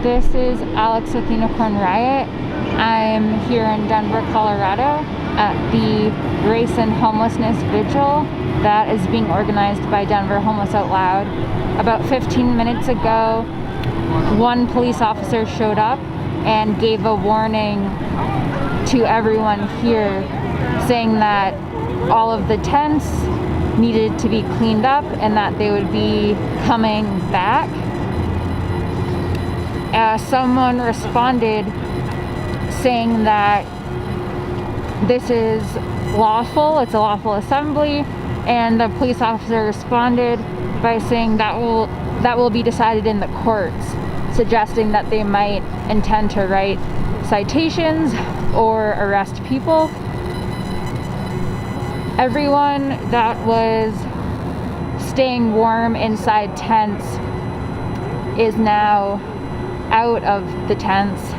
This is Alex with Unicorn Riot. I'm here in Denver, Colorado at the Race and Homelessness Vigil that is being organized by Denver Homeless Out Loud. About 15 minutes ago, one police officer showed up and gave a warning to everyone here saying that all of the tents needed to be cleaned up and that they would be coming back. Someone responded saying that this is lawful, it's a lawful assembly, and the police officer responded by saying that will be decided in the courts, suggesting that they might intend to write citations or arrest people. Everyone that was staying warm inside tents is now out of the tents.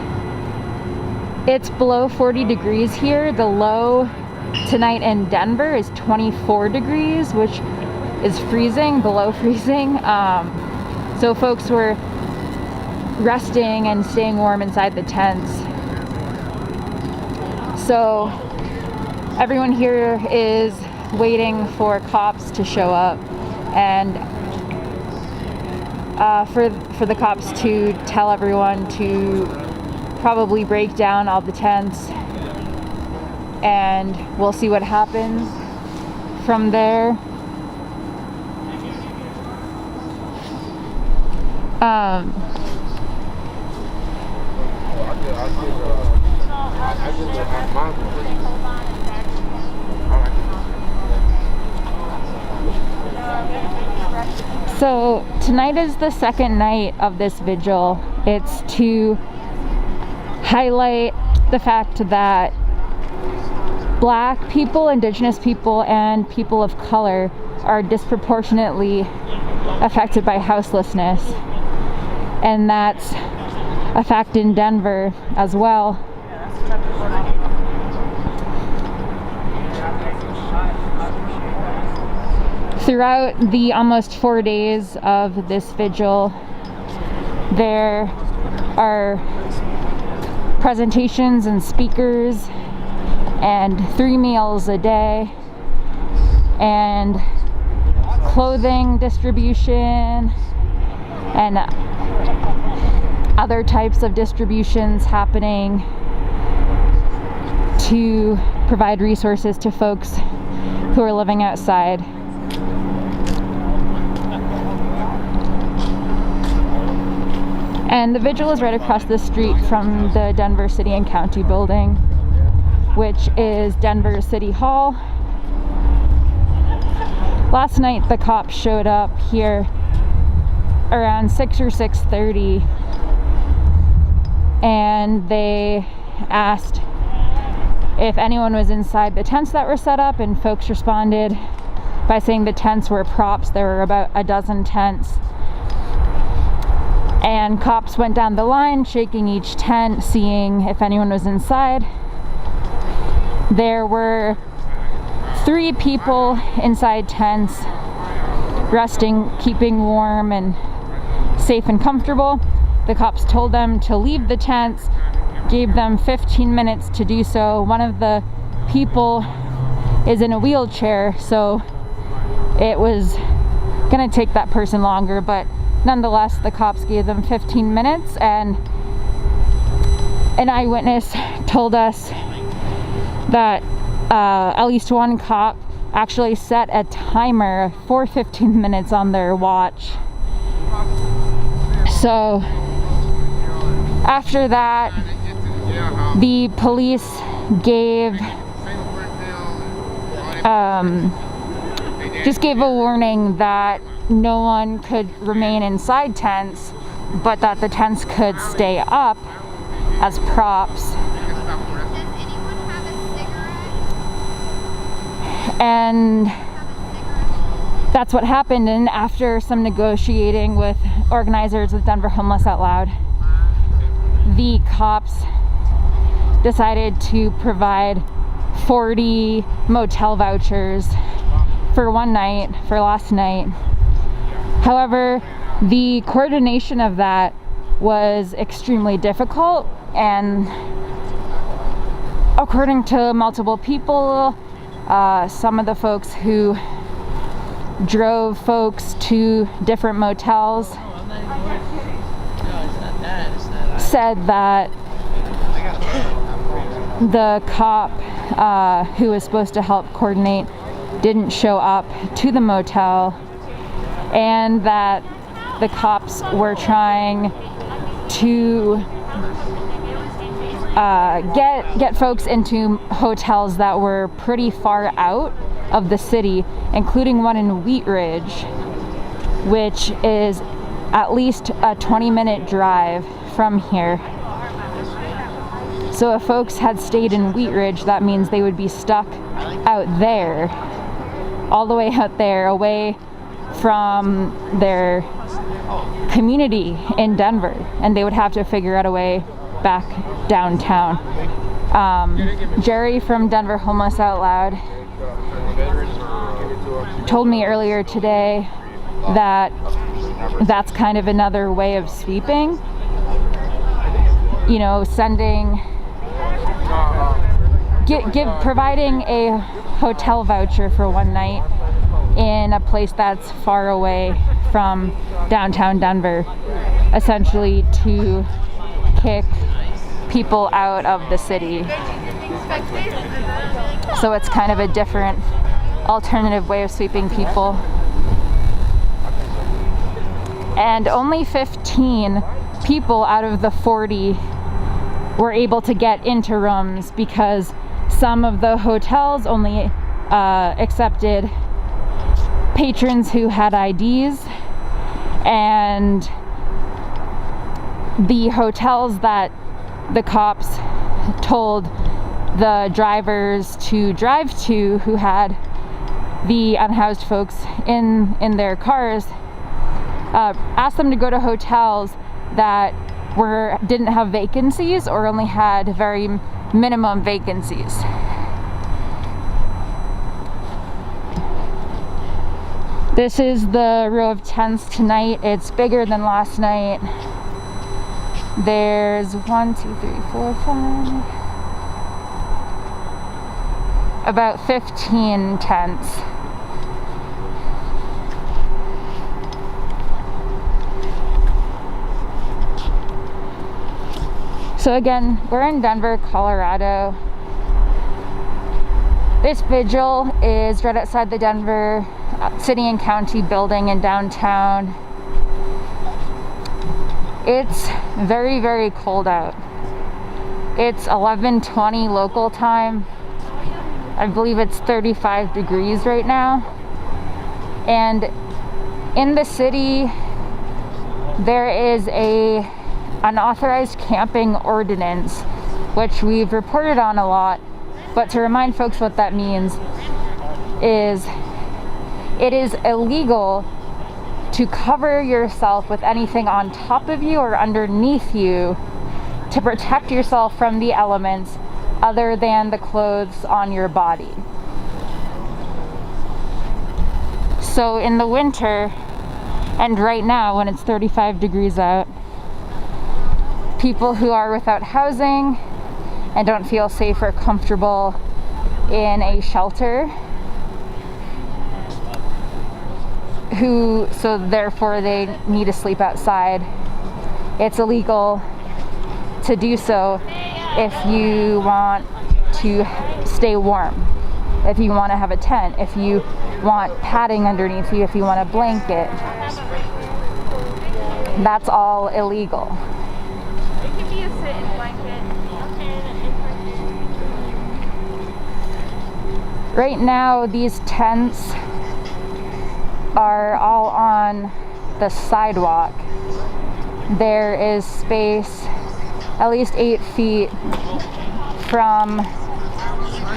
It's below 40 degrees here. The low tonight in Denver is 24 degrees, which is freezing, below freezing. So folks were resting and staying warm inside the tents. So everyone here is waiting for cops to show up and for the cops to tell everyone to probably break down all the tents, and we'll see what happens from there. So tonight is the second night of this vigil. It's to highlight the fact that Black people, Indigenous people, and people of color are disproportionately affected by houselessness. And that's a fact in Denver as well. Throughout the almost 4 days of this vigil, there are presentations and speakers and 3 meals a day and clothing distribution and other types of distributions happening to provide resources to folks who are living outside. And the vigil is right across the street from the Denver City and County building, which is Denver City Hall. Last night the cops showed up here around 6 or 6:30, and they asked if anyone was inside the tents that were set up, and folks responded by saying the tents were props. There were about a dozen tents. And cops went down the line, shaking each tent, seeing if anyone was inside. There were 3 people inside tents, resting, keeping warm and safe and comfortable. The cops told them to leave the tents, gave them 15 minutes to do so. One of the people is in a wheelchair, so it was gonna take that person longer, but nonetheless, the cops gave them 15 minutes, and an eyewitness told us that at least one cop actually set a timer for 15 minutes on their watch. So after that, the police just gave a warning that no one could remain inside tents, but that the tents could stay up as props. And that's what happened. And after some negotiating with organizers with Denver Homeless Out Loud, the cops decided to provide 40 motel vouchers for one night, for last night. However, the coordination of that was extremely difficult, and according to multiple people, some of the folks who drove folks to different motels said that the cop who was supposed to help coordinate didn't show up to the motel, and that the cops were trying to get folks into hotels that were pretty far out of the city, including one in Wheat Ridge, which is at least a 20-minute drive from here. So if folks had stayed in Wheat Ridge, that means they would be stuck out there, all the way out there, away from their community in Denver, and they would have to figure out a way back downtown. Jerry from Denver Homeless Out Loud told me earlier today that that's kind of another way of sweeping, you know, providing a hotel voucher for one night in a place that's far away from downtown Denver, essentially to kick people out of the city. So it's kind of a different alternative way of sweeping people. And only 15 people out of the 40 were able to get into rooms because some of the hotels only accepted patrons who had IDs, and the hotels that the cops told the drivers to drive to who had the unhoused folks in their cars, asked them to go to hotels that didn't have vacancies or only had very minimum vacancies. This is the row of tents tonight. It's bigger than last night. There's 1, 2, 3, 4, 5, about 15 tents. So again, we're in Denver, Colorado. This Vigil is right outside the Denver City and County building in downtown. It's very, very cold out. It's 11:20 local time. I believe it's 35 degrees right now. And in the city, there is an unauthorized camping ordinance, which we've reported on a lot. But to remind folks what that means is it is illegal to cover yourself with anything on top of you or underneath you to protect yourself from the elements other than the clothes on your body. So in the winter, and right now when it's 35 degrees out, people who are without housing and don't feel safe or comfortable in a shelter, so therefore they need to sleep outside. It's illegal to do so if you want to stay warm, if you want to have a tent, if you want padding underneath you, if you want a blanket. That's all illegal. It can be a sit-in blanket. Right now, these tents are all on the sidewalk. There is space at least 8 feet from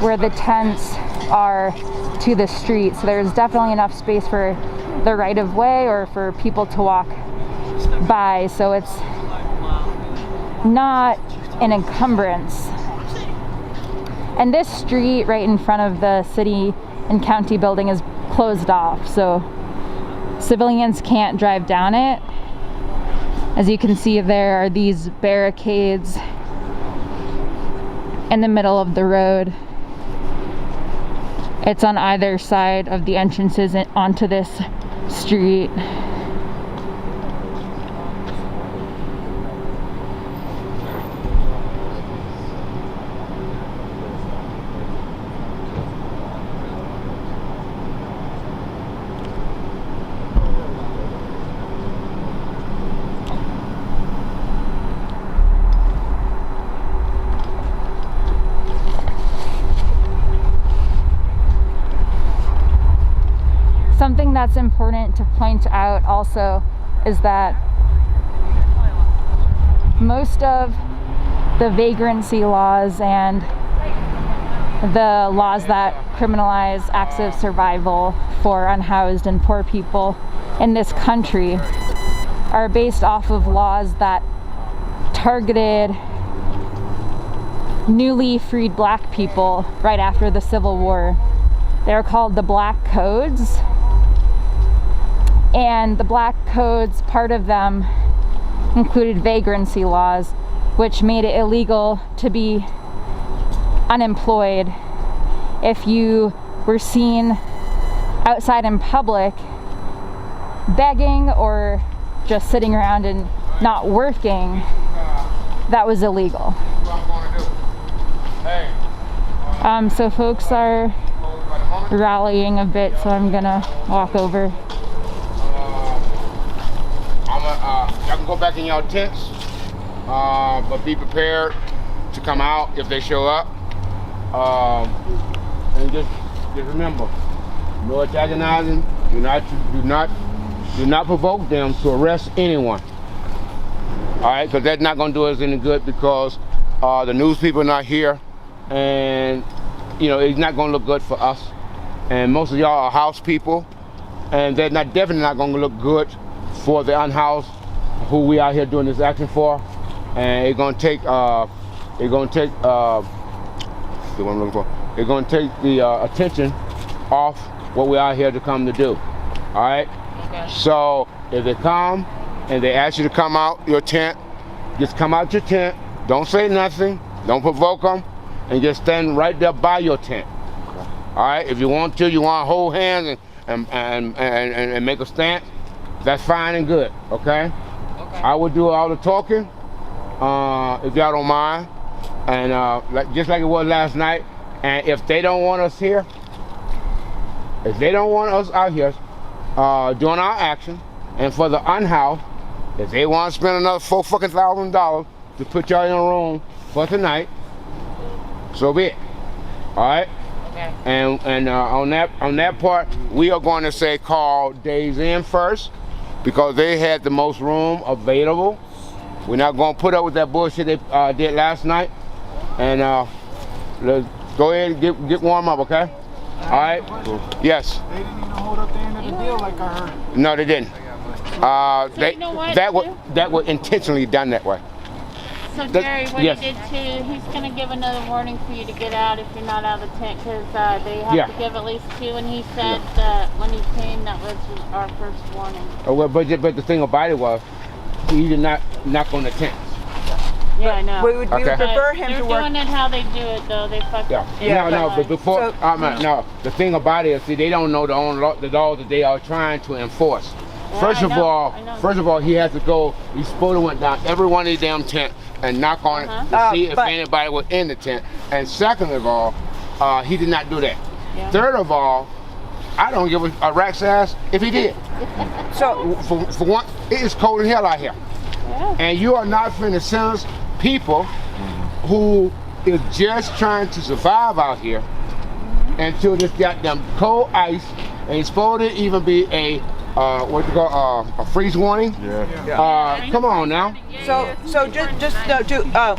where the tents are to the street. So there's definitely enough space for the right of way or for people to walk by. So it's not an encumbrance. And this street right in front of the city and county building is closed off, so civilians can't drive down it. As you can see, there are these barricades in the middle of the road. It's on either side of the entrances onto this street. Something that's important to point out also is that most of the vagrancy laws and the laws that criminalize acts of survival for unhoused and poor people in this country are based off of laws that targeted newly freed black people right after the Civil War. They're called the Black Codes. And the Black Codes, part of them included vagrancy laws, which made it illegal to be unemployed if you were seen outside in public begging or just sitting around and not working. That was illegal. So folks are rallying a bit, so I'm gonna walk over. Y'all can go back in y'all tents, but be prepared to come out if they show up. And just remember, no antagonizing. Do not provoke them to arrest anyone. All right, because that's not going to do us any good, because the news people are not here, and you know it's not going to look good for us. And most of y'all are house people, and they're definitely not going to look good for the unhoused who we out here doing this action for. And it's gonna take the attention off what we're out here to come to do. All right. Okay. So if they come and they ask you to come out your tent, just come out your tent. Don't say nothing. Don't provoke them, and just stand right there by your tent. All right. If you want to hold hands and make a stance, that's fine and good. Okay. I will do all the talking, if y'all don't mind, and just like it was last night. And if they don't want us here, if they don't want us out here doing our action, and for the unhoused, if they want to spend another $4,000 to put y'all in a room for tonight, so be it. All right. Okay. And on that part, we are going to say call Days Inn first, because they had the most room available. We're not going to put up with that bullshit they did last night. And let's go ahead and get warm up, okay? All right? Yes. They didn't even hold up the end of the deal like I heard. No, they didn't. That was intentionally done that way. So Jerry, what he did too, he's going to give another warning for you to get out if you're not out of the tent, because they have to give at least 2, and he said that when he came, that was our first warning. Oh, well, but the thing about it was, he did not knock on the tent. Yeah, I know. We would prefer him to work. They're doing it how they do it, though. They fucked up. But before, no, the thing about it is, see, they don't know the laws that they are trying to enforce. Yeah, first of all, he has to go. He's supposed to went down every one of these damn tents and knock on it to see if anybody was in the tent. And second of all, he did not do that. Yeah. Third of all, I don't give a rat's ass if he did. So for one, it is cold as hell out here. Yeah. And you are not finna send us people who is just trying to survive out here until this goddamn cold ice, and it's supposed to even be a what you call a freeze warning. Come on now. So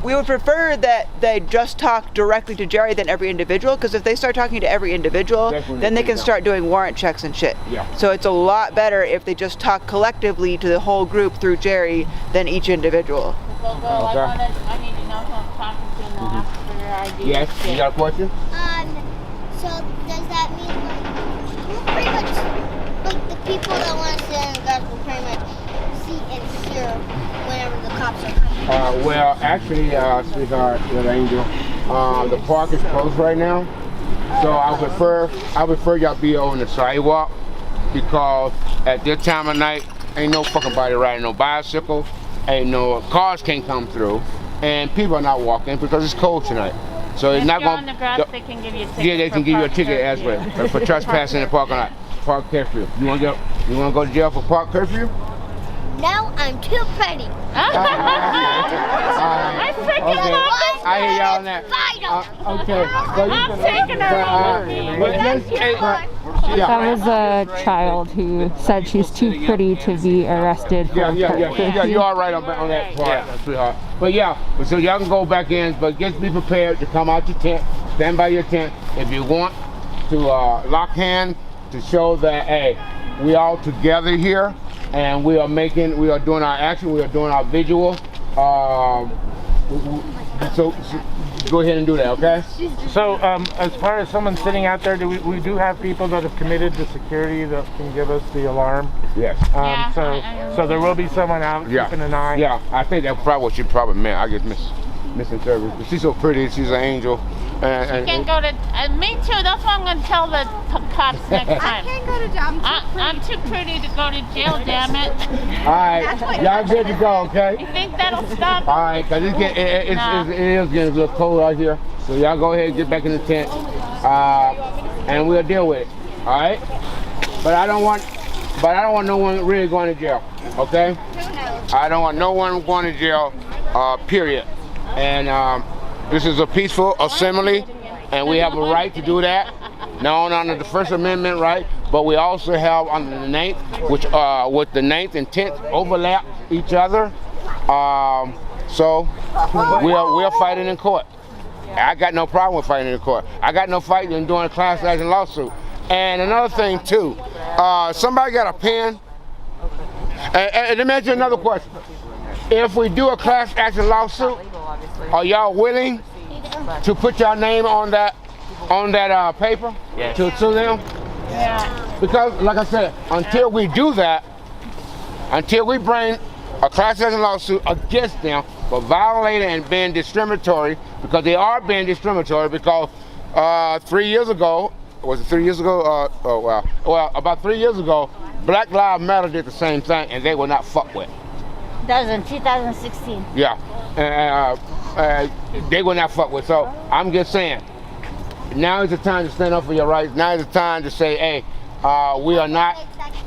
we would prefer that they just talk directly to Jerry than every individual, because if they start talking to every individual, then they can start doing warrant checks and shit. Yeah. So it's a lot better if they just talk collectively to the whole group through Jerry than each individual. So, girl, I need to know who I'm talking to, and I'll ask for your ID. Yes, you got a question? So does that mean we'll pretty much, like the people that want to sit in the guards will pretty much see and hear whenever the cops are coming? Well, actually, sweetheart, little angel, the park is closed right now, so I prefer y'all be on the sidewalk, because at this time of night, ain't no fucking body riding no bicycle, ain't no cars can't come through, and people are not walking because it's cold tonight. So it's not going. On the grass, they can give you a ticket. Yeah, they can give you a ticket as well for trespassing in the parking lot. Park curfew. You want to go to jail for park curfew? No, I'm too pretty. I'm freaking love this. I hear y'all on that. Okay. So I'm taking her. That was a child who said she's too pretty to be arrested for Yeah, you're all right on that part, sweetheart. But yeah, so y'all can go back in, but just be prepared to come out your tent, stand by your tent. If you want to lock hands to show that, hey, we all together here, and we are doing our action, we are doing our visual. So go ahead and do that, okay? So as far as someone sitting out there, we do have people that have committed to security that can give us the alarm. Yes. So there will be someone out keeping an eye. Yeah, I think that's probably what she probably meant. I guess misinterpreted. But she's so pretty, she's an angel. You can go to, me too, that's what I'm going to tell the cops next time. I can't go to jail, I'm too pretty to go to jail, damn it. Alright, y'all good to go, okay? You think that'll stop? Alright, because it is getting a little cold out here. So y'all go ahead and get back in the tent. And we'll deal with it. Alright? But I don't want no one really going to jail. Okay? I don't want no one going to jail, period. And this is a peaceful assembly, and we have a right to do that. Not only under the First Amendment right, but we also have under the 9th, which with the 9th and 10th overlap each other. So we're fighting in court. I got no problem with fighting in court. I got no fight in doing a class action lawsuit. And another thing too, somebody got a pen? And let me ask you another question. If we do a class action lawsuit, are y'all willing to put your name on that paper to sue them? Yeah. Because, like I said, until we do that, until we bring a class action lawsuit against them for violating and being discriminatory, because they are being discriminatory, because 3 years ago, was it 3 years ago? Well, about 3 years ago, Black Lives Matter did the same thing, and they were not fucked with. That was in 2016. Yeah, they were not fucked with. So I'm just saying, now is the time to stand up for your rights. Now is the time to say, hey,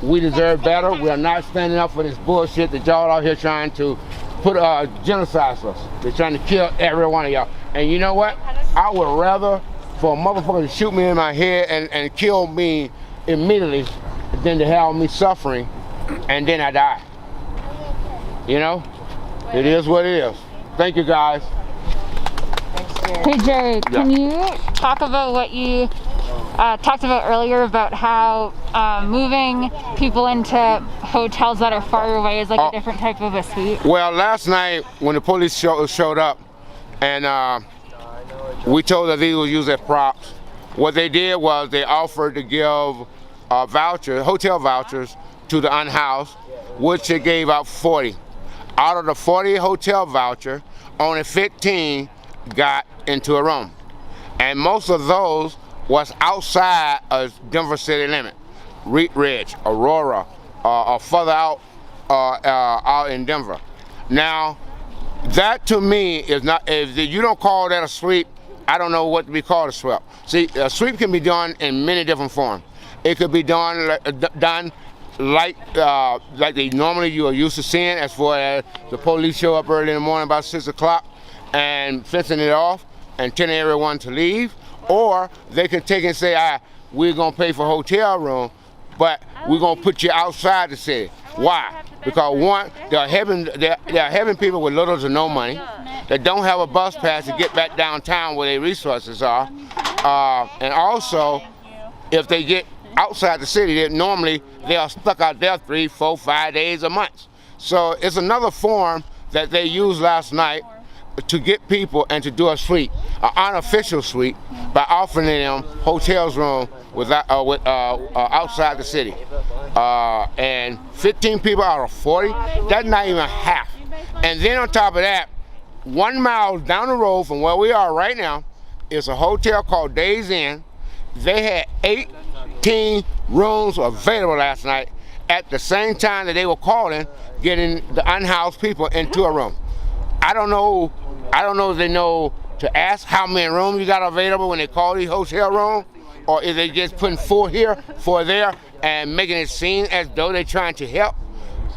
we deserve better. We are not standing up for this bullshit that y'all out here trying to put genocide us. They're trying to kill every one of y'all. And you know what? I would rather for a motherfucker to shoot me in my head and kill me immediately than to have me suffering and then I die. You know? It is what it is. Thank you, guys. Hey Jerry, can you talk about what you talked about earlier about how moving people into hotels that are far away is like a different type of a suite? Well, last night when the police showed up and we told that these would use as props, what they did was they offered to give hotel vouchers to the unhoused, which they gave out 40. Out of the 40 hotel voucher, only 15 got into a room. And most of those was outside of Denver city limit. Wheat Ridge, Aurora, or further out in Denver. Now, that to me is not, if you don't call that a suite, I don't know what to be called a sweep. See, a sweep can be done in many different forms. It could be done like they normally you are used to seeing, as far as the police show up early in the morning about 6 o'clock and fencing it off and telling everyone to leave. Or they can take and say, we're going to pay for a hotel room, but we're going to put you outside the city. Why? Because one, they're having people with little to no money that don't have a bus pass to get back downtown where their resources are. And also, if they get outside the city, they are stuck out there 3, 4, 5 days a month. So it's another form that they used last night to get people and to do a sweep, an unofficial sweep, by offering them hotels room outside the city. And 15 people out of 40, that's not even half. And then on top of that, 1 mile down the road from where we are right now is a hotel called Days Inn. They had 18 rooms available last night at the same time that they were calling, getting the unhoused people into a room. I don't know if they know to ask how many rooms you got available when they call these hotel rooms, or if they just putting 4 here, 4 there, and making it seem as though they're trying to help.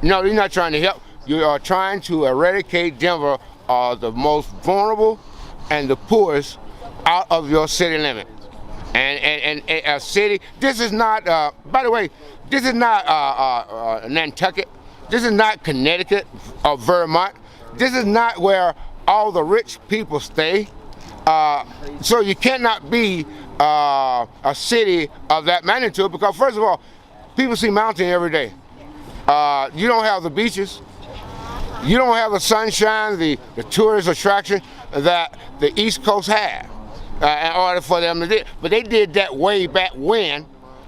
No, you're not trying to help. You are trying to eradicate Denver, the most vulnerable and the poorest, out of your city limits. And a city, this is not, by the way, this is not Nantucket. This is not Connecticut or Vermont. This is not where all the rich people stay. So you cannot be a city of that magnitude, because first of all, people see mountain every day. You don't have the beaches. You don't have the sunshine, the tourist attraction that the East Coast had. In order for them to do, but they did that way back when,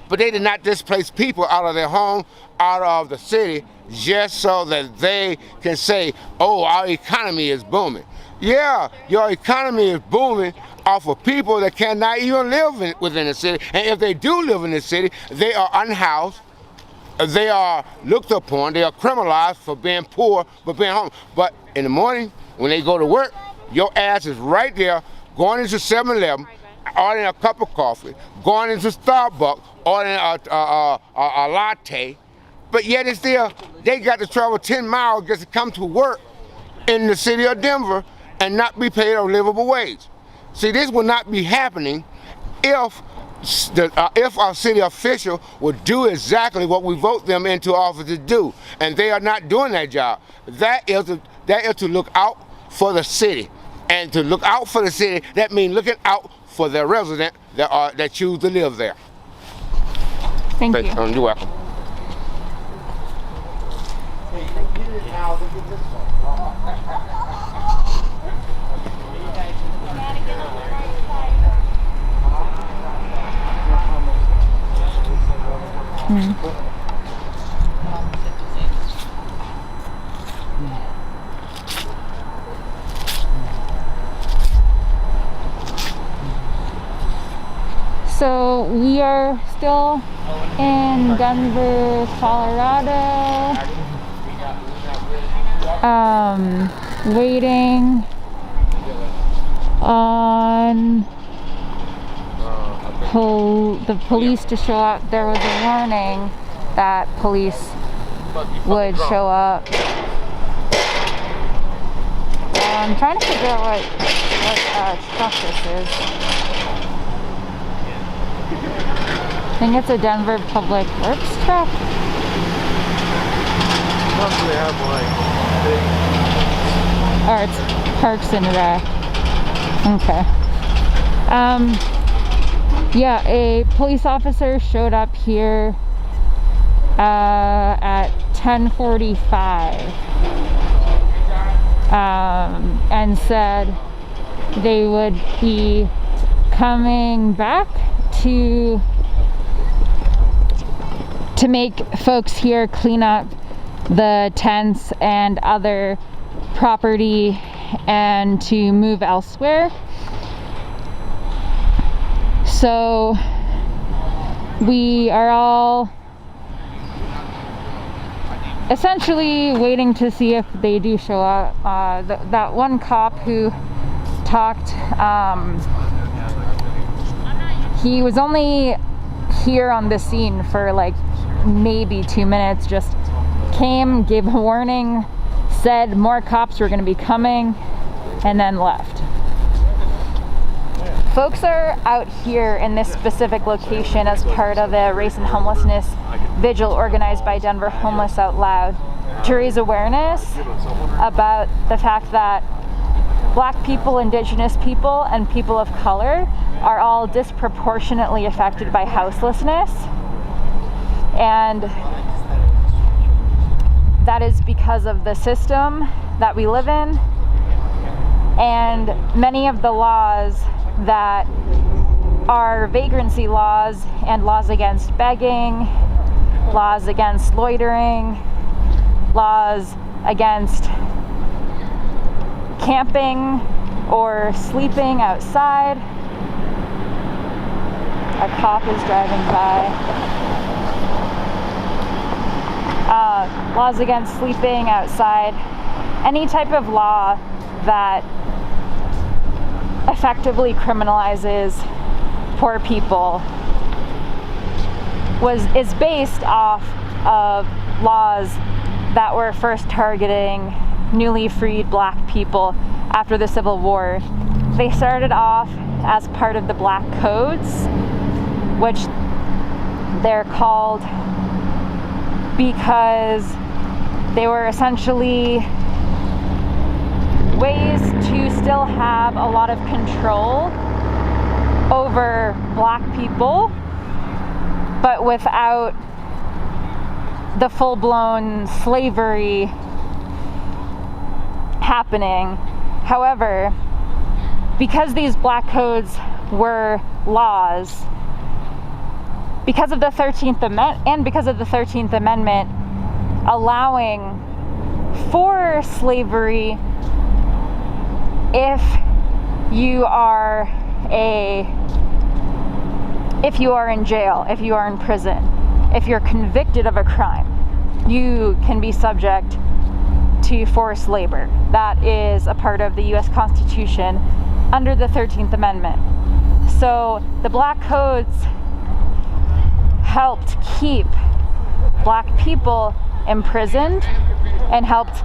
but they did not displace people out of their home, out of the city, just so that they can say, oh, our economy is booming. Yeah, your economy is booming off of people that cannot even live within the city, and if they do live in the city, they are unhoused, they are looked upon, they are criminalized for being poor, but being home. But in the morning, when they go to work, your ass is right there, going into 7-Eleven, ordering a cup of coffee, going into Starbucks, ordering a latte, but yet it's still, they got to travel 10 miles just to come to work in the city of Denver and not be paid a livable wage. See, this would not be happening if our city official would do exactly what we vote them into office to do, and they are not doing that job. That is to look out for the city. And to look out for the city, that means looking out for their residents that choose to live there. Thank you. You're welcome. So we are still in Denver, Colorado, waiting on the police to show up. There was a warning that police would show up. I'm trying to figure out what truck this is. I think it's a Denver Public Works truck. They have Or it's parks in the back. Okay. Yeah, a police officer showed up here at 10:45 and said they would be coming back to make folks here clean up the tents and other property and to move elsewhere. So we are all essentially waiting to see if they do show up. That one cop who talked He was only here on the scene for like maybe 2 minutes, just came, gave a warning, said more cops were going to be coming, and then left. Folks are out here in this specific location as part of a race and homelessness vigil organized by Denver Homeless Out Loud to raise awareness about the fact that Black people, Indigenous people, and people of color are all disproportionately affected by houselessness. And that is because of the system that we live in, and many of the laws that are vagrancy laws and laws against begging, laws against loitering, laws against camping or sleeping outside. A cop is driving by. Laws against sleeping outside. Any type of law that effectively criminalizes poor people is based off of laws that were first targeting newly freed Black people after the Civil War. They started off as part of the Black Codes, which they're called because they were essentially ways to still have a lot of control over Black people, but without the full-blown slavery happening. However, because these Black Codes were laws, because of the 13th Amendment, and because of the 13th Amendment allowing for slavery if you are in jail, if you are in prison, if you're convicted of a crime, you can be subject to forced labor. That is a part of the U.S. Constitution under the 13th Amendment. So the Black Codes helped keep Black people imprisoned and helped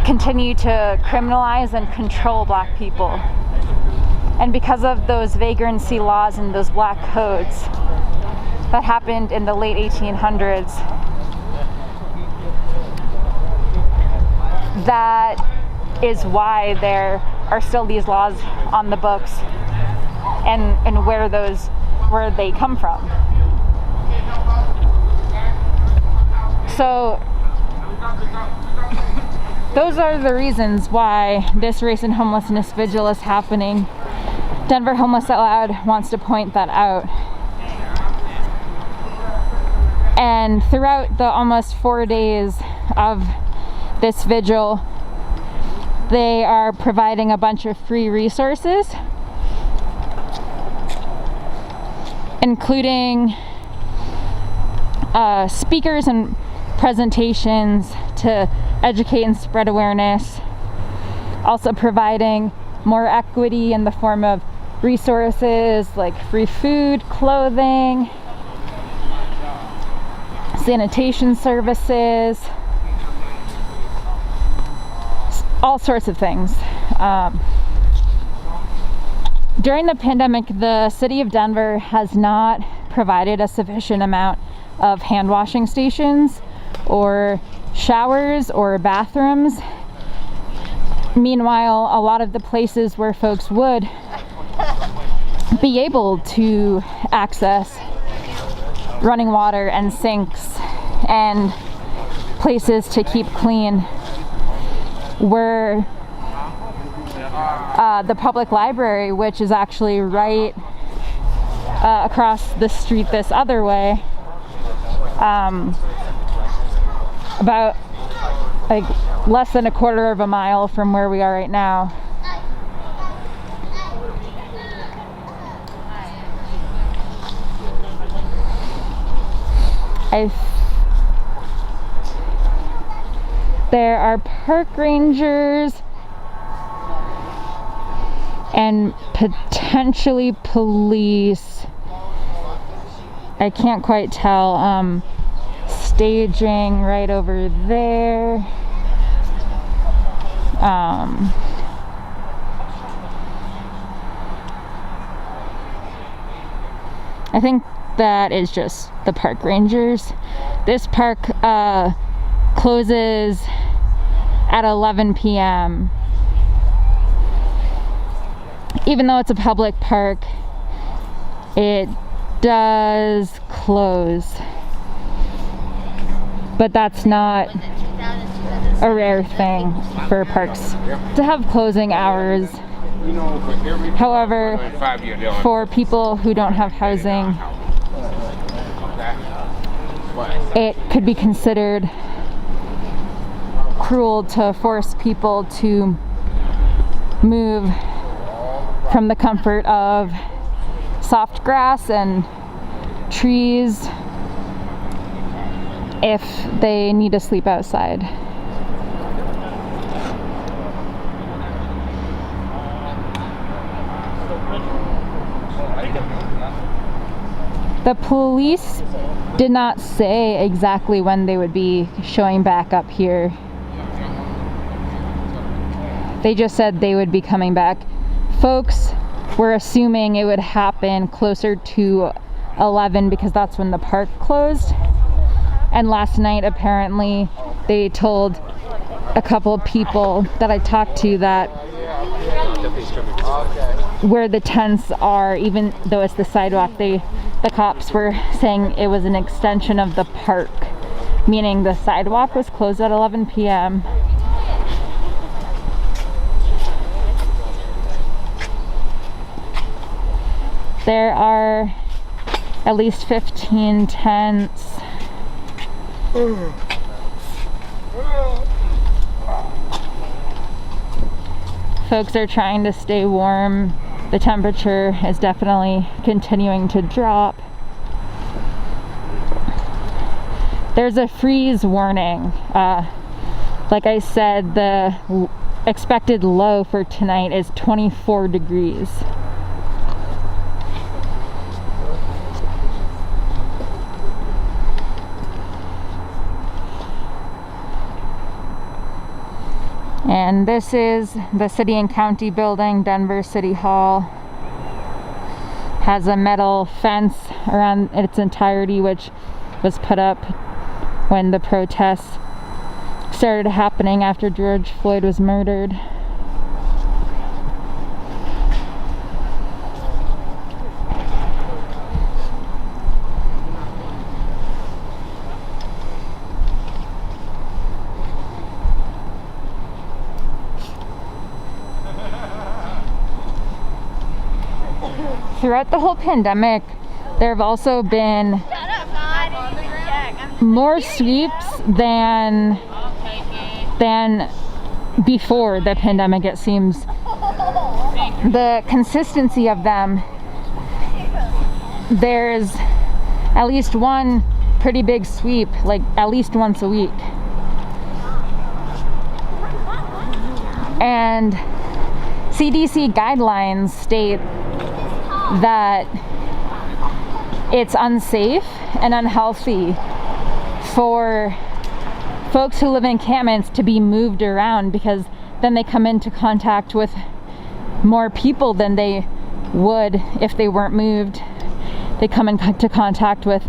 continue to criminalize and control Black people. And because of those vagrancy laws and those Black Codes that happened in the late 1800s, that is why there are still these laws on the books and where they come from. So those are the reasons why this race and homelessness vigil is happening. Denver Homeless Out Loud wants to point that out. And throughout the almost 4 days of this vigil, they are providing a bunch of free resources, including speakers and presentations to educate and spread awareness, also providing more equity in the form of resources like free food, clothing, sanitation services, all sorts of things. During the pandemic, the city of Denver has not provided a sufficient amount of hand washing stations or showers or bathrooms. Meanwhile, a lot of the places where folks would be able to access running water and sinks and places to keep clean were the public library, which is actually right across the street this other way, about like less than a quarter of a mile from where we are right now. There are park rangers and potentially police I can't quite tell. Staging right over there. I think that is just the park rangers. This park closes at 11 p.m. Even though it's a public park, it does close. But that's not a rare thing for parks to have closing hours. However, for people who don't have housing, it could be considered cruel to force people to move from the comfort of soft grass and trees if they need to sleep outside. The police did not say exactly when they would be showing back up here. They just said they would be coming back. Folks were assuming it would happen closer to 11 because that's when the park closed. And last night, apparently, they told a couple of people that I talked to that where the tents are, even though it's the sidewalk, the cops were saying it was an extension of the park, meaning the sidewalk was closed at 11 p.m. There are at least 15 tents. Folks are trying to stay warm. The temperature is definitely continuing to drop. There's a freeze warning. Like I said, the expected low for tonight is 24 degrees. And this is the City and County building, Denver City Hall. Has a metal fence around its entirety, which was put up when the protests started happening after George Floyd was murdered. Throughout the whole pandemic, there have also been more sweeps than before the pandemic, it seems. The consistency of them, there's at least one pretty big sweep, like at least once a week. And CDC guidelines state that it's unsafe and unhealthy for folks who live in encampments to be moved around, because then they come into contact with more people than they would if they weren't moved. They come into contact with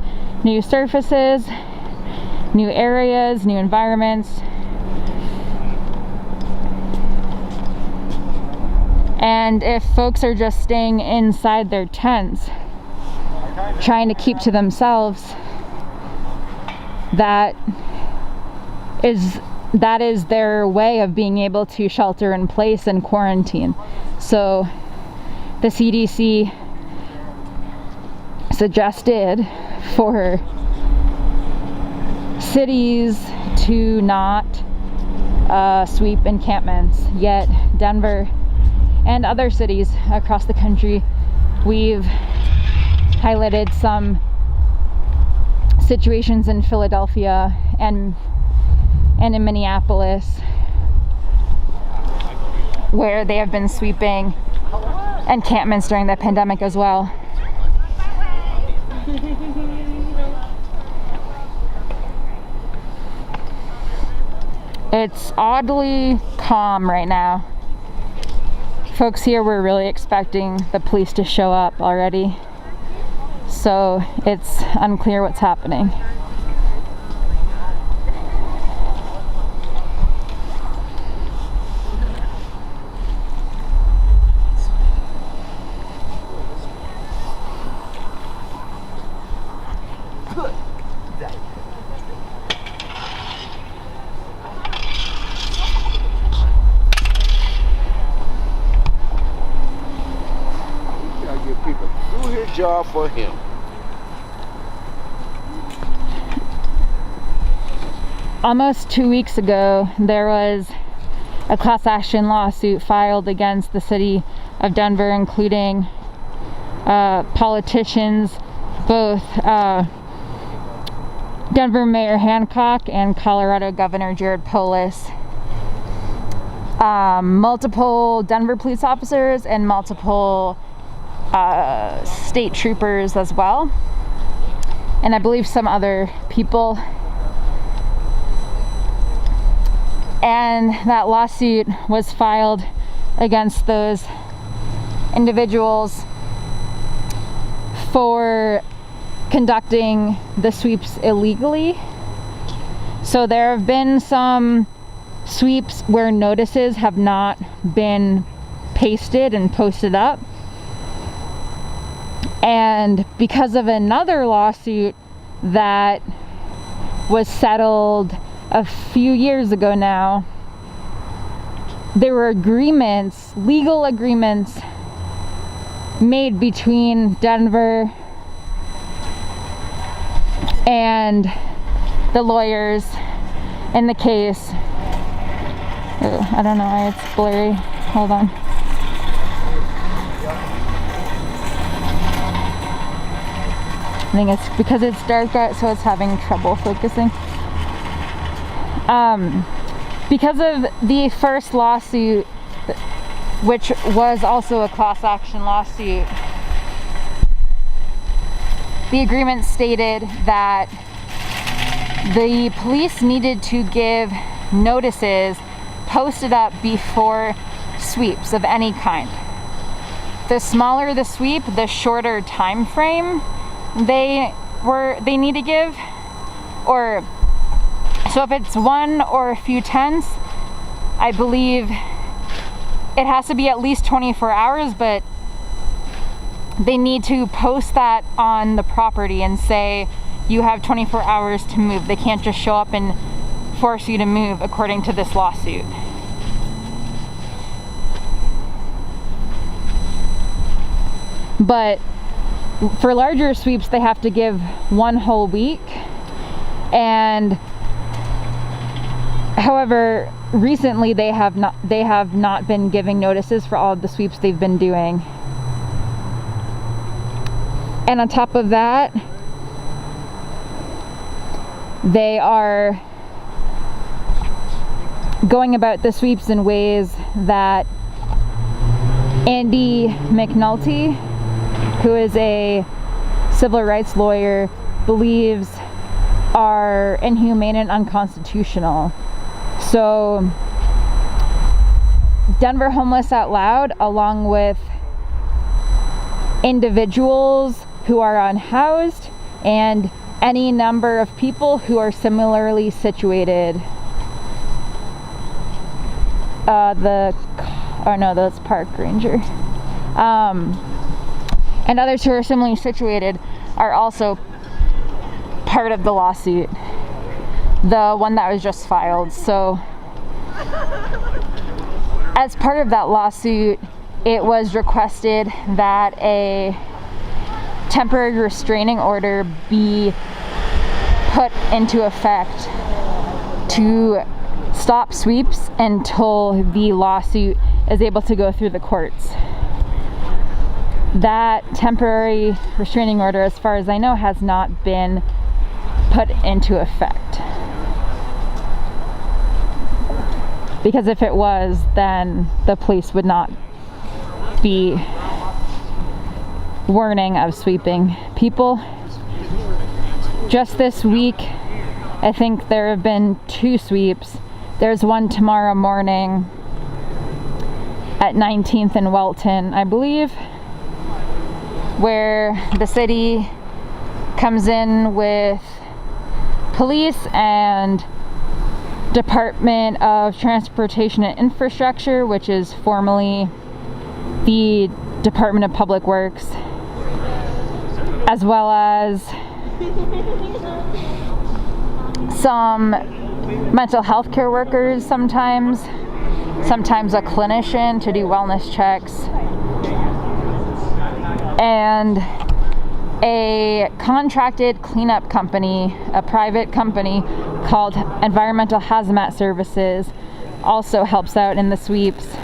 new surfaces, new areas, new environments. And if folks are just staying inside their tents, trying to keep to themselves, that is their way of being able to shelter in place and quarantine. So the CDC suggested for cities to not sweep encampments, yet Denver and other cities across the country, we've highlighted some situations in Philadelphia and in Minneapolis where they have been sweeping encampments during the pandemic as well. It's oddly calm right now. Folks here were really expecting the police to show up already, so it's unclear what's happening. People do his job for him. Almost 2 weeks ago, there was a class action lawsuit filed against the city of Denver, including politicians, both Denver Mayor Hancock and Colorado Governor Jared Polis, multiple Denver police officers, and multiple state troopers as well, and I believe some other people. And that lawsuit was filed against those individuals for conducting the sweeps illegally. So there have been some sweeps where notices have not been pasted and posted up. And because of another lawsuit that was settled a few years ago now, there were agreements, legal agreements, made between Denver and the lawyers in the case. I don't know why it's blurry. Hold on. I think it's because it's dark out, so it's having trouble focusing. Because of the first lawsuit, which was also a class action lawsuit, the agreement stated that the police needed to give notices posted up before sweeps of any kind. The smaller the sweep, the shorter time frame they need to give. Or so if it's one or a few tenths, I believe it has to be at least 24 hours, but they need to post that on the property and say you have 24 hours to move. They can't just show up and force you to move according to this lawsuit. But for larger sweeps, they have to give one whole week. And however, recently they have not been giving notices for all of the sweeps they've been doing. And on top of that, they are going about the sweeps in ways that Andy McNulty, who is a civil rights lawyer, believes are inhumane and unconstitutional. So Denver Homeless Out Loud, along with individuals who are unhoused and any number of people who are similarly situated, that's Park Ranger, and others who are similarly situated are also part of the lawsuit, the one that was just filed. So as part of that lawsuit, it was requested that a temporary restraining order be put into effect to stop sweeps until the lawsuit is able to go through the courts. That temporary restraining order, as far as I know, has not been put into effect. Because if it was, then the police would not be warning of sweeping people. Just this week, I think there have been 2 sweeps There's one tomorrow morning at 19th and Welton, I believe, where the city comes in with police and Department of Transportation and Infrastructure, which is formerly the Department of Public Works, as well as some mental health care workers sometimes a clinician to do wellness checks, and a contracted cleanup company, a private company called Environmental Hazmat Services, also helps out in the sweeps.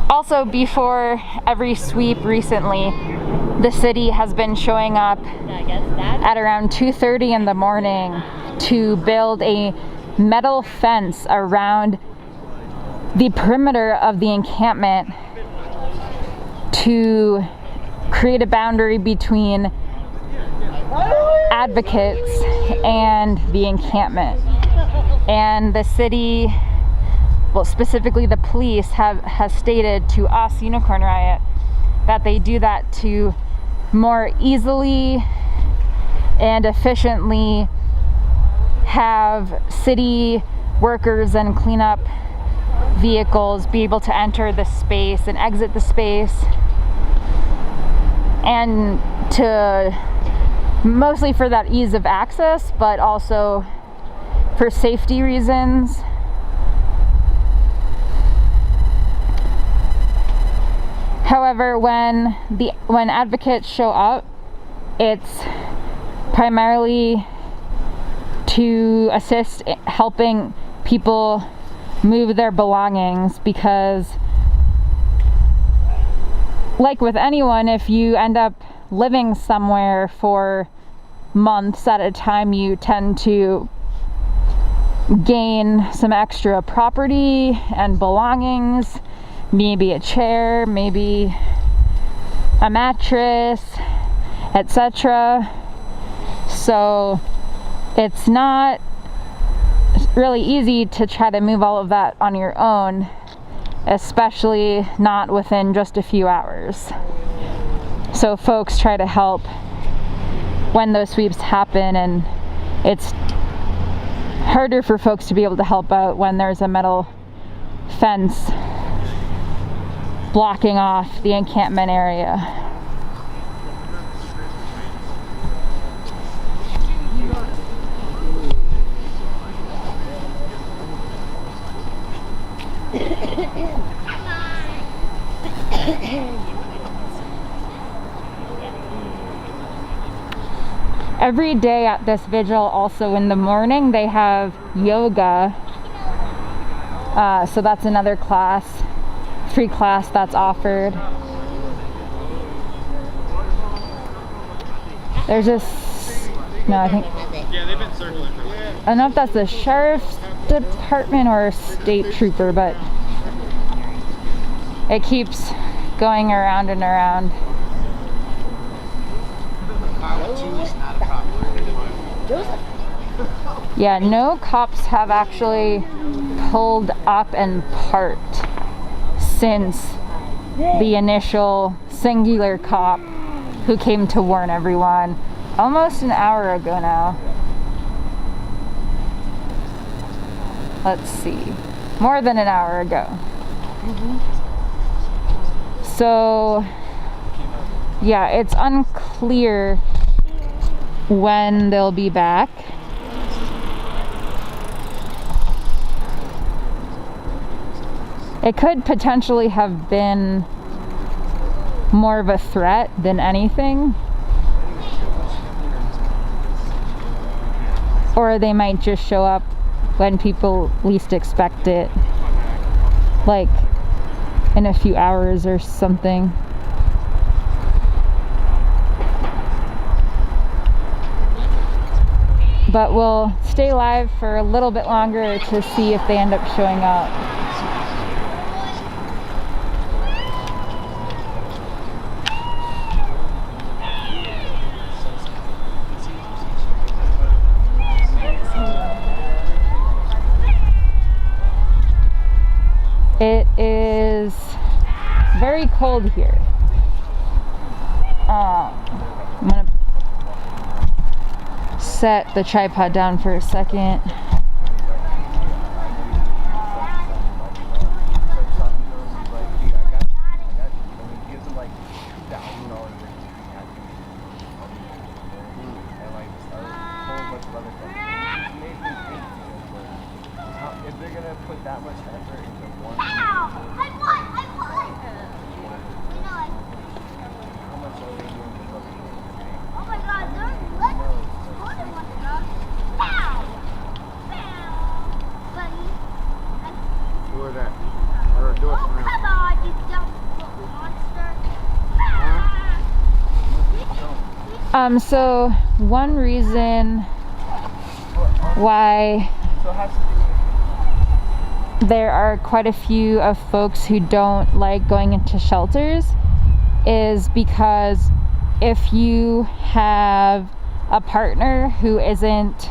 Also, before every sweep recently, the city has been showing up at around 2:30 in the morning to build a metal fence around the perimeter of the encampment to create a boundary between advocates and the encampment. And the city, well, specifically the police, has stated to us, Unicorn Riot, that they do that to more easily and efficiently have city workers and cleanup vehicles be able to enter the space and exit the space, and to mostly for that ease of access, but also for safety reasons. However, when advocates show up, it's primarily to assist helping people move their belongings, because like with anyone, if you end up living somewhere for months at a time, you tend to gain some extra property and belongings, maybe a chair, maybe a mattress, etc. So it's not really easy to try to move all of that on your own, especially not within just a few hours. So folks try to help when those sweeps happen, and it's harder for folks to be able to help out when there's a metal fence blocking off the encampment area. Every day at this vigil, also in the morning, they have yoga. So that's another class, free class that's offered. There's this, no, I think, yeah, they've been circling for I don't know if that's the sheriff's department or a state trooper, but it keeps going around and around. Yeah, no cops have actually pulled up and parked since the initial singular cop who came to warn everyone almost an hour ago now. Let's see, more than an hour ago. So yeah, it's unclear when they'll be back. It could potentially have been more of a threat than anything. Or they might just show up when people least expect it, like in a few hours or something. But we'll stay live for a little bit longer to see if they end up showing up. cold here. I'm gonna set the tripod down for a second. So one reason why there are quite a few of folks who don't like going into shelters is because if you have a partner who isn't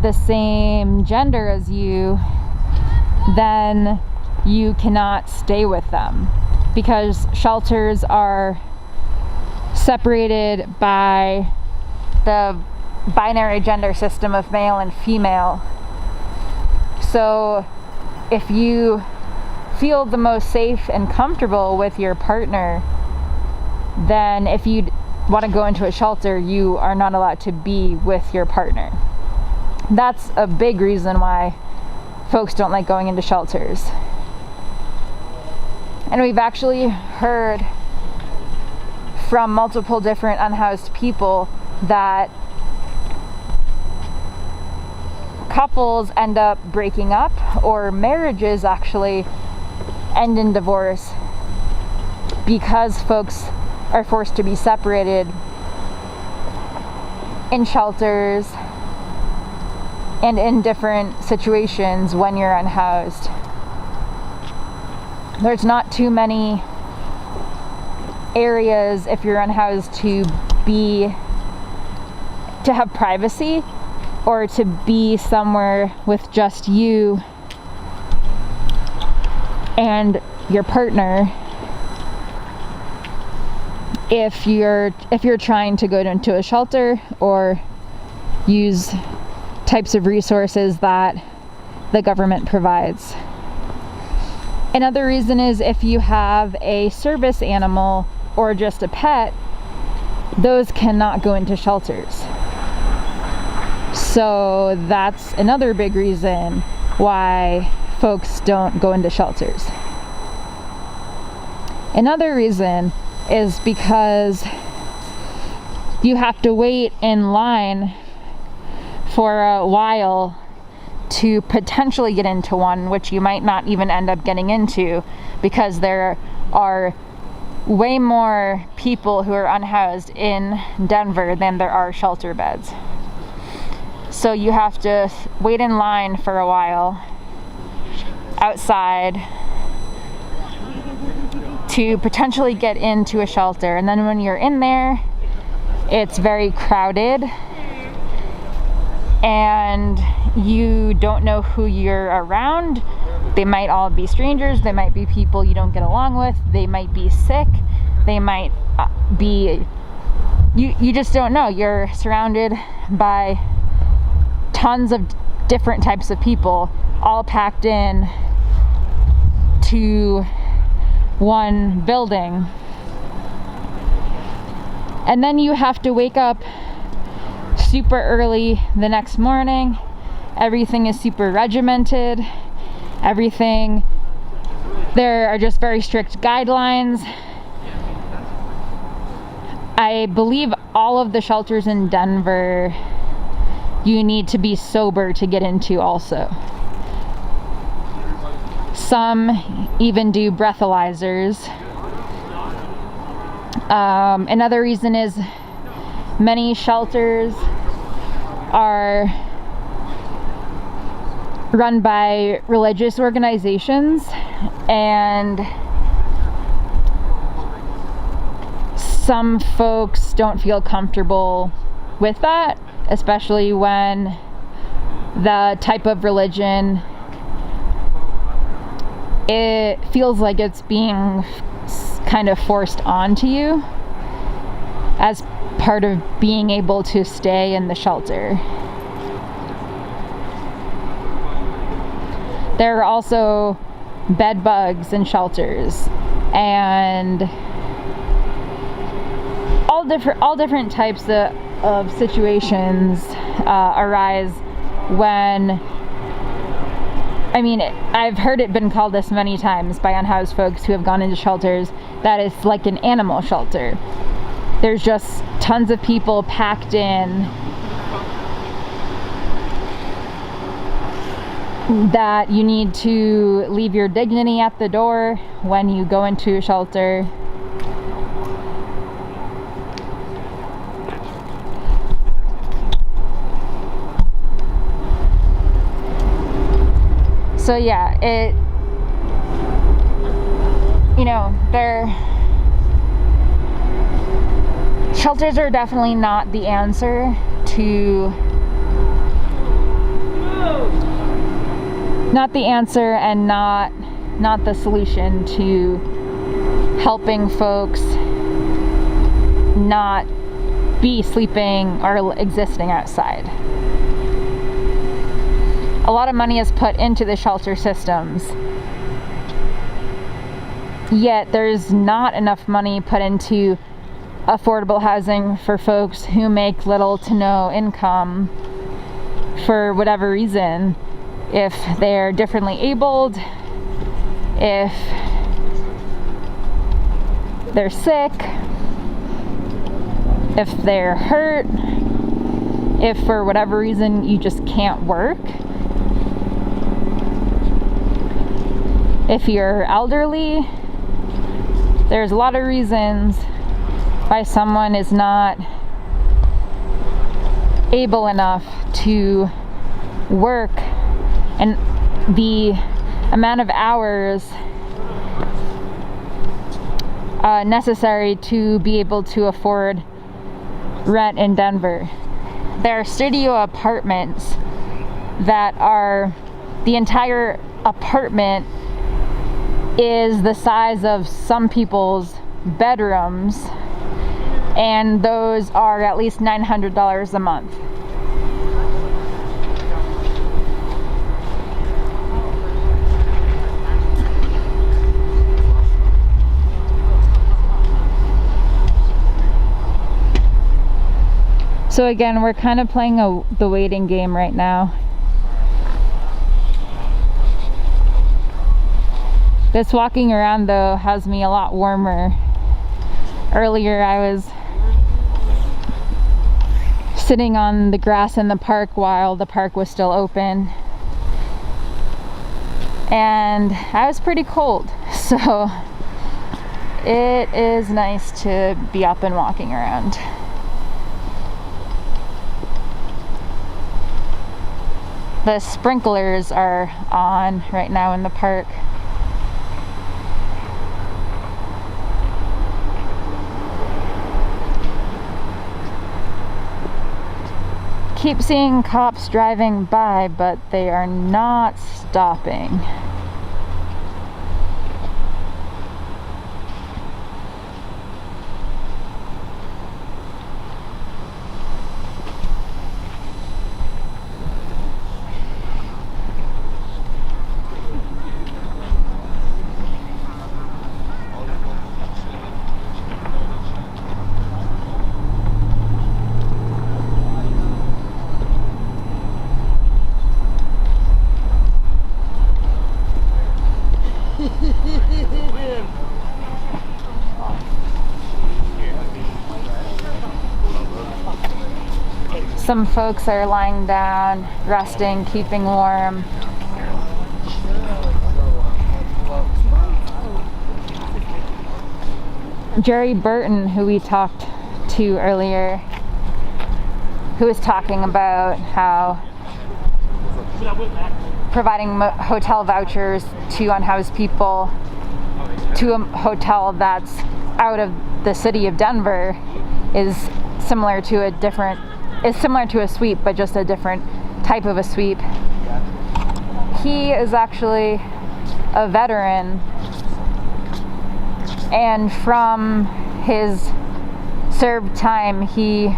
the same gender as you, then you cannot stay with them, because shelters are separated by the binary gender system of male and female. So if you feel the most safe and comfortable with your partner, then if you want to go into a shelter, you are not allowed to be with your partner. That's a big reason why folks don't like going into shelters. And we've actually heard from multiple different unhoused people that couples end up breaking up, or marriages actually end in divorce, because folks are forced to be separated in shelters and in different situations when you're unhoused. There's not too many areas if you're unhoused to have privacy, or to be somewhere with just you and your partner if you're trying to go into a shelter or use types of resources that the government provides. Another reason is if you have a service animal or just a pet, those cannot go into shelters. So that's another big reason why folks don't go into shelters. Another reason is because you have to wait in line for a while to potentially get into one, which you might not even end up getting into, because there are way more people who are unhoused in Denver than there are shelter beds. So you have to wait in line for a while outside to potentially get into a shelter. And then when you're in there, it's very crowded and you don't know who you're around. They might all be strangers, they might be people you don't get along with, they might be sick, they might be, you just don't know. You're surrounded by tons of different types of people all packed in to one building. And then you have to wake up super early the next morning. Everything is super regimented. There are just very strict guidelines. I believe all of the shelters in Denver, you need to be sober to get into also. Some even do breathalyzers. Another reason is many shelters are run by religious organizations, and some folks don't feel comfortable with that, especially when the type of religion it feels like it's being kind of forced onto you as part of being able to stay in the shelter. There are also bed bugs in shelters, and all different types of situations arise when, I mean, I've heard it been called this many times by unhoused folks who have gone into shelters, that it's like an animal shelter. There's just tons of people packed in that you need to leave your dignity at the door when you go into a shelter. So yeah, shelters are definitely not the answer to, and not the solution to helping folks not be sleeping or existing outside. A lot of money is put into the shelter systems, yet there's not enough money put into affordable housing for folks who make little to no income for whatever reason. If they're differently abled, if they're sick, if they're hurt, if for whatever reason you just can't work, if you're elderly, there's a lot of reasons why someone is not able enough to work, and the amount of hours necessary to be able to afford rent in Denver. There are studio apartments that are, the entire apartment is the size of some people's bedrooms, and those are at least $900 a month. So again, we're kind of playing the waiting game right now. This walking around though has me a lot warmer. Earlier I was sitting on the grass in the park while the park was still open, and I was pretty cold, so it is nice to be up and walking around. The sprinklers are on right now in the park. Keep seeing cops driving by, but they are not stopping. Some folks are lying down, resting, keeping warm. Jerry Burton, who we talked to earlier, who was talking about how providing hotel vouchers to unhoused people to a hotel that's out of the city of Denver is similar to a sweep, but just a different type of a sweep. He is actually a veteran, and from his served time, he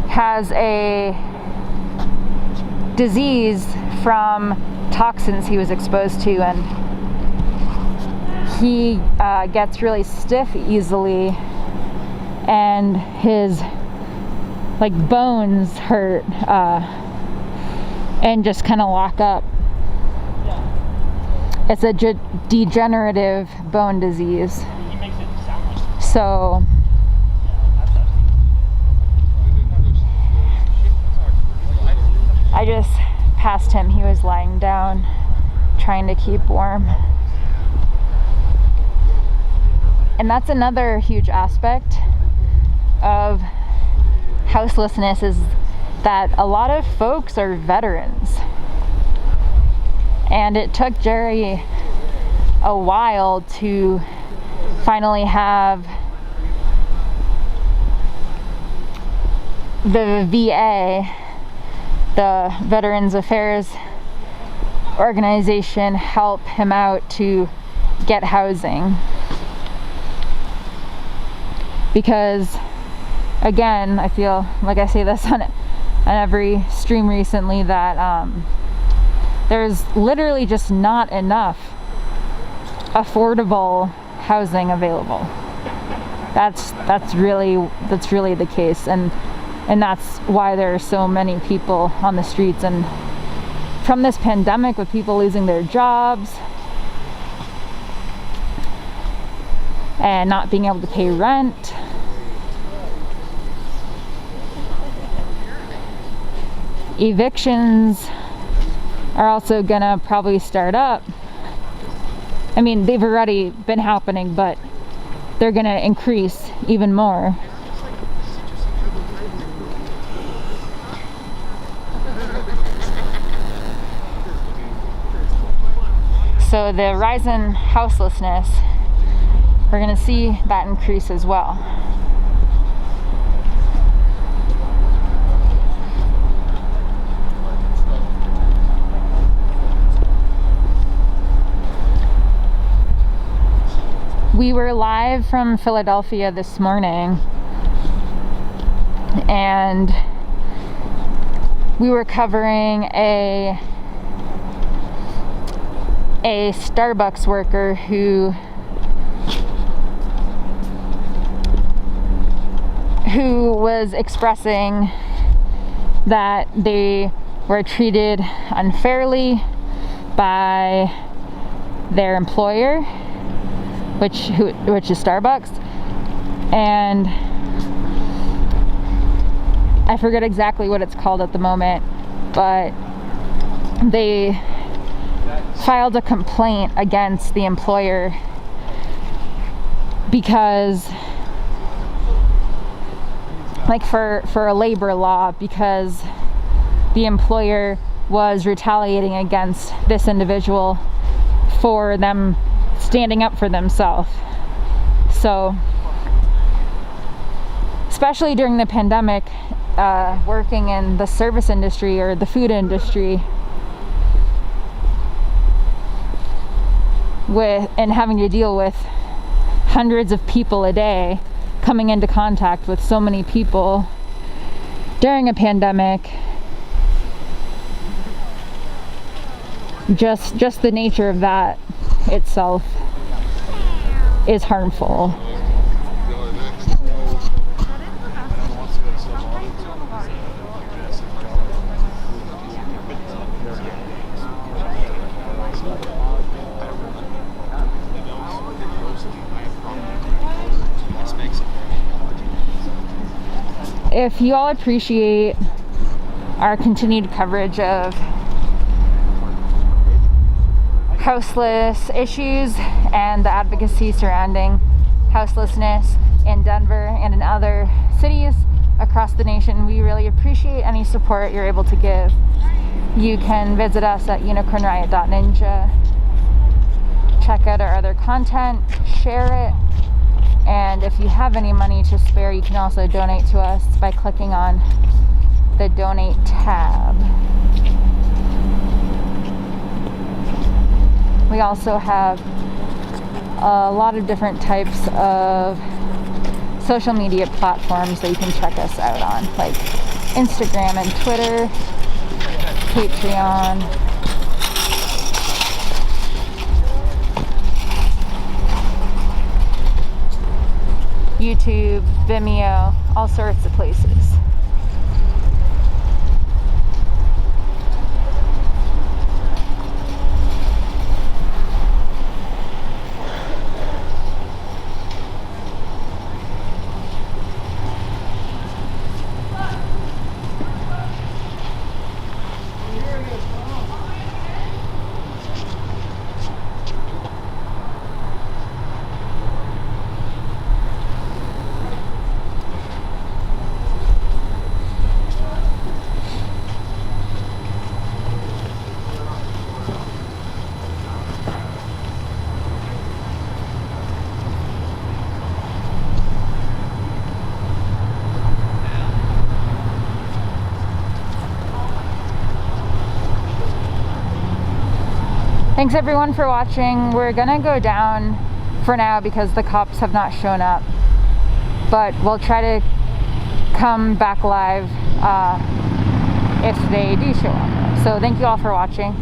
has a disease from toxins he was exposed to, and he gets really stiff easily, and his like bones hurt and just kind of lock up. It's a degenerative bone disease. So I just passed him. He was lying down trying to keep warm. And that's another huge aspect of houselessness, is that a lot of folks are veterans. And it took Jerry a while to finally have the VA, the Veterans Affairs organization, help him out to get housing. Because again, I feel like I say this on every stream recently, that there's literally just not enough affordable housing available. That's really the case, and that's why there are so many people on the streets. And from this pandemic, with people losing their jobs and not being able to pay rent, evictions are also gonna probably start up. I mean, they've already been happening, but they're gonna increase even more. So the rise in houselessness, we're gonna see that increase as well. We were live from Philadelphia this morning, and we were covering a Starbucks worker who was expressing that they were treated unfairly by their employer, which is Starbucks, and I forget exactly what it's called at the moment, but they filed a complaint against the employer because, like, for a labor law, because the employer was retaliating against this individual for them standing up for themselves. So, especially during the pandemic, working in the service industry or the food industry, and having to deal with hundreds of people a day, coming into contact with so many people during a pandemic, just the nature of that itself is harmful. If you all appreciate our continued coverage of houseless issues and the advocacy surrounding houselessness in Denver and in other cities across the nation, we really appreciate any support you're able to give. You can visit us at unicornriot.ninja, check out our other content, share it, and if you have any money to spare, you can also donate to us by clicking on the donate tab. We also have a lot of different types of social media platforms that you can check us out on, like Instagram and Twitter, Patreon. YouTube, Vimeo, all sorts of places. Thanks everyone for watching. We're gonna go down for now because the cops have not shown up, but we'll try to come back live if they do show up. So thank you all for watching.